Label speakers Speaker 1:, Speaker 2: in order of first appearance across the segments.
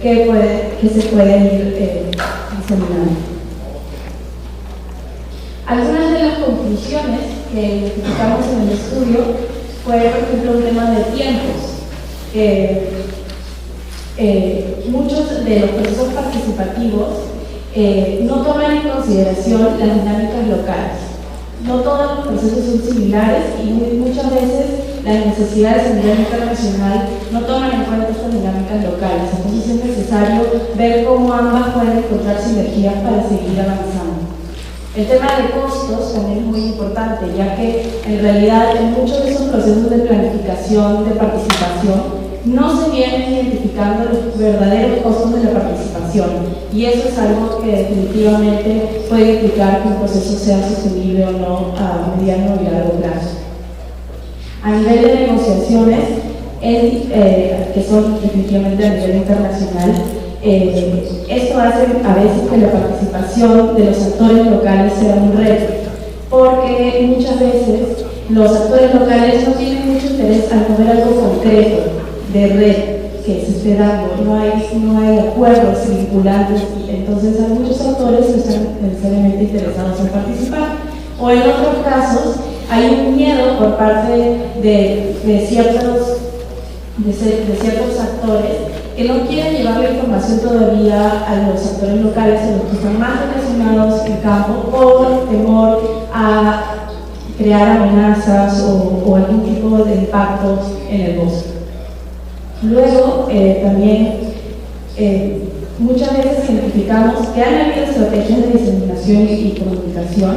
Speaker 1: que se pueden ir diseminando. Algunas de las conclusiones que identificamos en el estudio fue, por ejemplo, un tema de tiempos. Muchos de los procesos participativos no toman en consideración las dinámicas locales. No todos los procesos son similares y muchas veces las necesidades a nivel internacional no toman en cuenta estas dinámicas locales. Entonces es necesario ver cómo ambas pueden encontrar sinergias para seguir avanzando. El tema de costos también es muy importante, ya que en realidad en muchos de esos procesos de planificación, de participación, no se vienen identificando los verdaderos costos de la participación, y eso es algo que definitivamente puede implicar que un proceso sea sostenible o no a mediano y largo plazo. A nivel de negociaciones, que son definitivamente a nivel internacional, esto hace a veces que la participación de los actores locales sea un reto, porque muchas veces los actores locales no tienen mucho interés al mover algo concreto de red que se esté dando, no hay acuerdos vinculantes, entonces hay muchos actores que están necesariamente interesados en participar. O en otros casos hay un miedo por parte de ciertos actores que no quieren llevar la información todavía a los actores locales, a los que están más relacionados en campo, por temor a crear amenazas o algún tipo de impactos en el bosque. Luego, también muchas veces identificamos que han habido estrategias de diseminación y comunicación,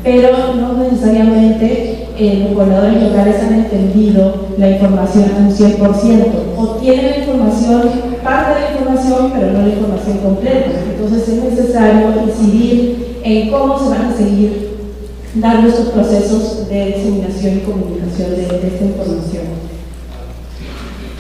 Speaker 1: pero no necesariamente los pobladores locales han entendido la información al 100%, o tienen la información, parte de la información, pero no la información completa. Entonces es necesario incidir en cómo se van a seguir dando estos procesos de diseminación y comunicación de esta información.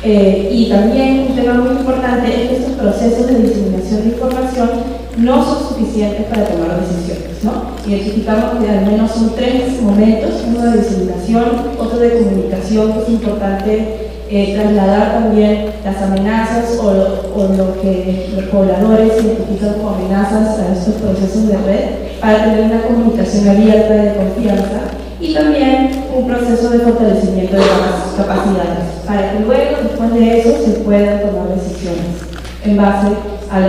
Speaker 1: Y también un tema muy importante es que estos procesos de diseminación de información no son suficientes para tomar decisiones, ¿no? Identificamos que al menos son 3 momentos: uno de diseminación, otro de comunicación, que es importante trasladar también las amenazas o lo que los pobladores identifican como amenazas a estos procesos de red, para tener una comunicación abierta de confianza, y también un proceso de fortalecimiento de las capacidades, para que luego, después de eso, se puedan tomar decisiones en base a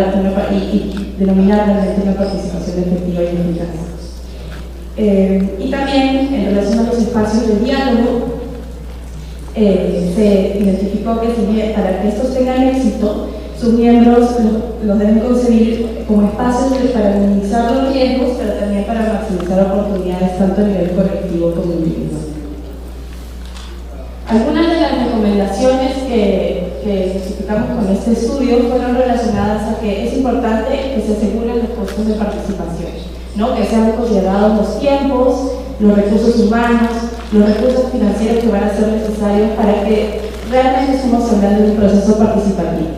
Speaker 1: y denominar realmente una participación efectiva y eficaz. Y también, en relación a los espacios de diálogo, se identificó que para que estos tengan éxito, sus miembros los deben concebir como espacios para minimizar los riesgos, pero también para maximizar oportunidades tanto a nivel colectivo como individual. Algunas de las recomendaciones que identificamos con este estudio fueron relacionadas a que es importante que se aseguren los costos de participación, ¿no? Que sean considerados los tiempos, los recursos humanos, los recursos financieros que van a ser necesarios para que realmente estemos hablando de un proceso participativo.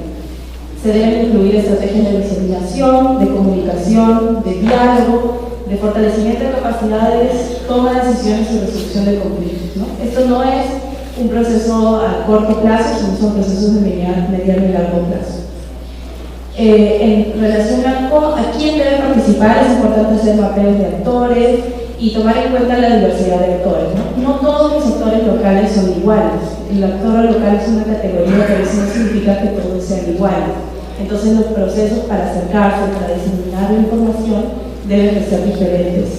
Speaker 1: Se deben incluir estrategias de diseminación, de comunicación, de diálogo, de fortalecimiento de capacidades, toma de decisiones y resolución de conflictos, ¿no? Esto no es un proceso a corto plazo, sino son procesos de mediano y largo plazo. En relación a quién debe participar, es importante hacer mapeos de actores y tomar en cuenta la diversidad de actores, ¿no? No todos los actores locales son iguales. El actor local es una categoría, pero eso no significa que todos sean iguales. Entonces los procesos para acercarse, para diseminar la información, deben de ser diferentes.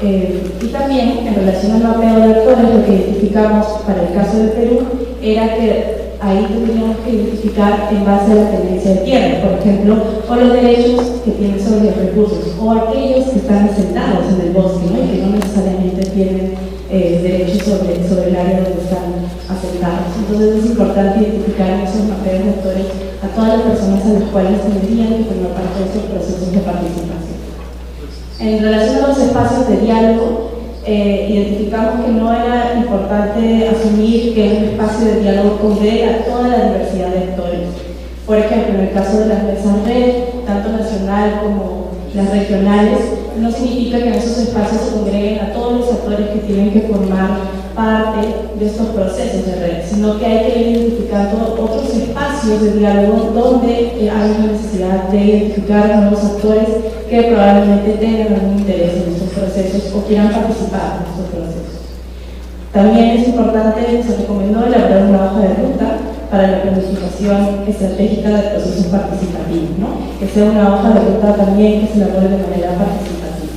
Speaker 1: Y también, en relación al mapeo de actores, lo que identificamos para el caso de Perú era que ahí tendríamos que identificar en base a la tenencia de tierra, por ejemplo, o los derechos que tienen sobre los recursos, o aquellos que están asentados en el bosque, ¿no? Y que no necesariamente tienen derechos sobre el área donde están asentados. Entonces es importante identificar en esos mapeos de actores a todas las personas a las cuales tendrían que formar parte de estos procesos de participación. En relación a los espacios de diálogo, identificamos que no era importante asumir que un espacio de diálogo congrega a toda la diversidad de actores. Por ejemplo, en el caso de las mesas red, tanto nacional como las regionales, no significa que en esos espacios se congreguen a todos los actores que tienen que formar parte de estos procesos de red, sino que hay que ir identificando otros espacios de diálogo donde hay una necesidad de identificar nuevos actores que probablemente tengan algún interés en estos procesos o quieran participar en estos procesos. También es importante, se recomendó elaborar una hoja de ruta para la planificación estratégica del proceso participativo, ¿no? Que sea una hoja de ruta también que se elabore de manera participativa.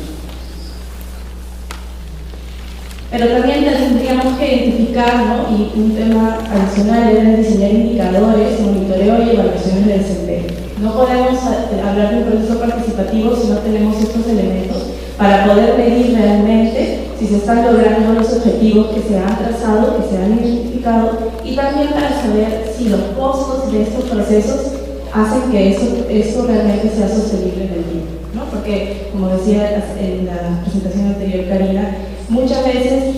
Speaker 1: Pero también tendríamos que identificar, ¿no? Y un tema adicional es diseñar indicadores, monitoreo y evaluaciones de desempeño. No podemos hablar de un proceso participativo si no tenemos estos elementos para poder medir realmente si se están logrando los objetivos que se han trazado, que se han identificado, y también para saber si los costos de estos procesos hacen que eso realmente sea sostenible en el tiempo, ¿no? Porque, como decía en la presentación anterior Karina, muchas veces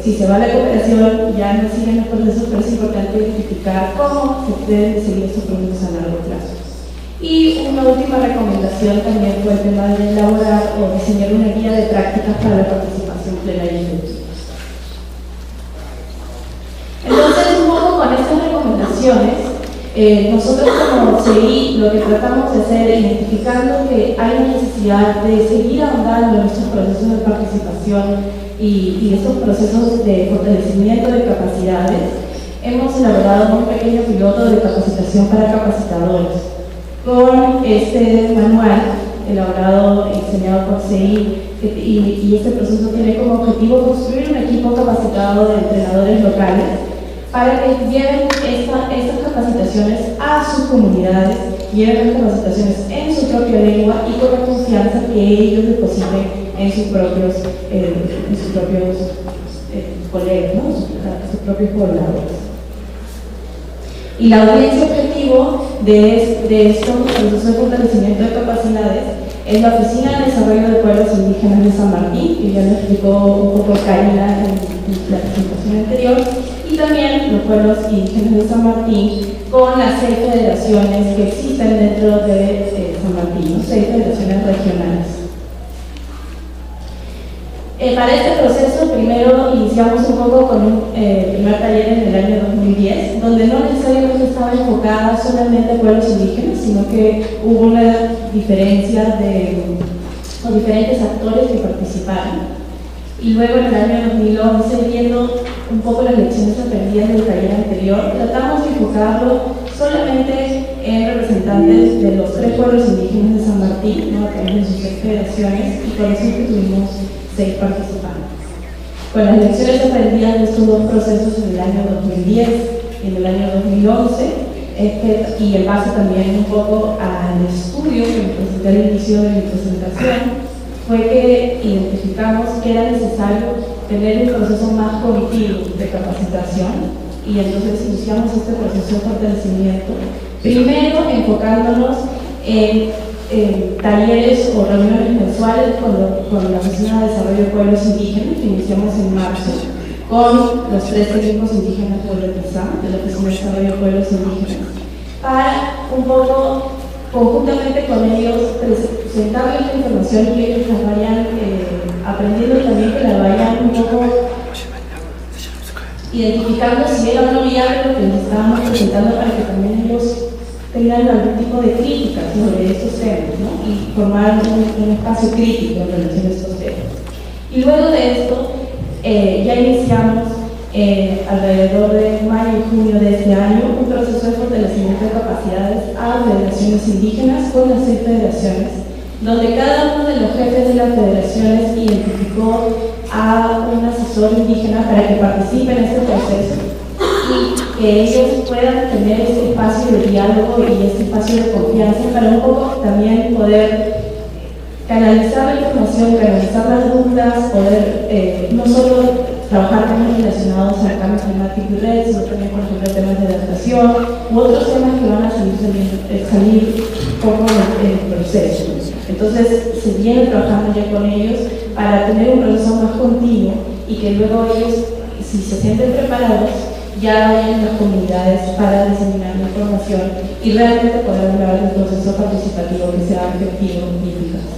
Speaker 1: si se va a la cooperación ya no siguen los procesos, pero es importante identificar cómo se deben seguir estos procesos a largo plazo. Y una última recomendación también fue el tema de elaborar o diseñar una guía de prácticas para la participación plena y efectiva. Entonces, un poco con estas recomendaciones, nosotros como CI lo que tratamos de hacer, identificando que hay una necesidad de seguir ahondando en estos procesos de participación y estos procesos de fortalecimiento de capacidades, hemos elaborado un pequeño piloto de capacitación para capacitadores. Con este manual elaborado y diseñado por CI, y este proceso tiene como objetivo construir un equipo capacitado de entrenadores locales para que lleven estas capacitaciones a sus comunidades, lleven las capacitaciones en su propia lengua y con la confianza que ellos depositen en sus propios colegas, ¿no? sus propios pobladores. Y la audiencia objetivo de estos procesos de fortalecimiento de capacidades es la Oficina de Desarrollo de Pueblos Indígenas de San Martín, que ya lo explicó un poco Karina en la presentación anterior, y también los pueblos indígenas de San Martín con las 6 federaciones que existen dentro de San Martín, 6 federaciones regionales. Para este proceso, primero iniciamos un poco con un primer taller en el año 2010, donde no necesariamente estaba enfocada solamente a pueblos indígenas, sino que hubo una diferencia con diferentes actores que participaron. Y luego en el año 2011, viendo un poco las lecciones aprendidas del taller anterior, tratamos de enfocarlo solamente en representantes de los 3 pueblos indígenas de San Martín, ¿no? A través de sus 6 federaciones, y por eso que tuvimos 6 participantes. Con las lecciones aprendidas de estos 2 procesos en el año 2010 y en el año 2011, y en base también un poco al estudio que me presenté al inicio de mi presentación, fue que identificamos que era necesario tener un proceso más cognitivo de capacitación, y entonces iniciamos este proceso de fortalecimiento, primero enfocándonos en talleres o reuniones mensuales con la Oficina de Desarrollo de Pueblos Indígenas, que iniciamos en marzo, con los 3 técnicos indígenas de la Oficina de Desarrollo de Pueblos Indígenas, para un poco, conjuntamente con ellos, presentarles la información y que ellos la vayan aprendiendo, también que la vayan un poco identificando si era o no viable lo que les estábamos presentando, para que también ellos tengan algún tipo de crítica sobre estos temas, ¿no? Y formar un espacio crítico en relación a estos temas. Y luego de esto, ya iniciamos alrededor de mayo y junio de este año un proceso de fortalecimiento de capacidades a federaciones indígenas con las 6 federaciones, donde cada uno de los jefes de las federaciones identificó a un asesor indígena para que participe en este proceso y que ellos puedan tener este espacio de diálogo y este espacio de confianza para un poco también poder canalizar la información, canalizar las dudas, poder no solo trabajar temas relacionados al cambio climático y red, sino también, por ejemplo, temas de adaptación u otros temas que van a salir poco en el proceso. Entonces, se viene trabajando ya con ellos para tener un proceso más continuo y que luego ellos, si se sienten preparados, ya vayan a las comunidades para diseminar la información y realmente poder hablar de un proceso participativo que sea efectivo y eficaz.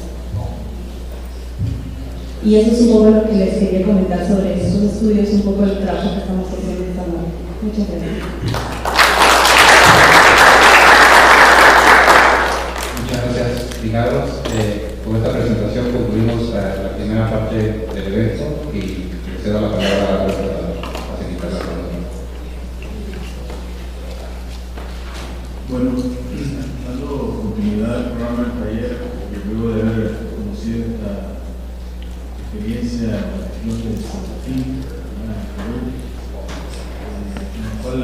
Speaker 1: Y eso es un poco lo que les quería comentar sobre esos estudios, un poco el trabajo que estamos haciendo esta noche. Muchas gracias.
Speaker 2: Muchas gracias, Milagros. Con esta presentación concluimos la primera parte del evento y le cedo la palabra a la facilitar la pregunta.
Speaker 3: Bueno, dando continuidad al programa del taller, que luego de haber conocido esta experiencia en la región de San Martín, en Perú, en la cual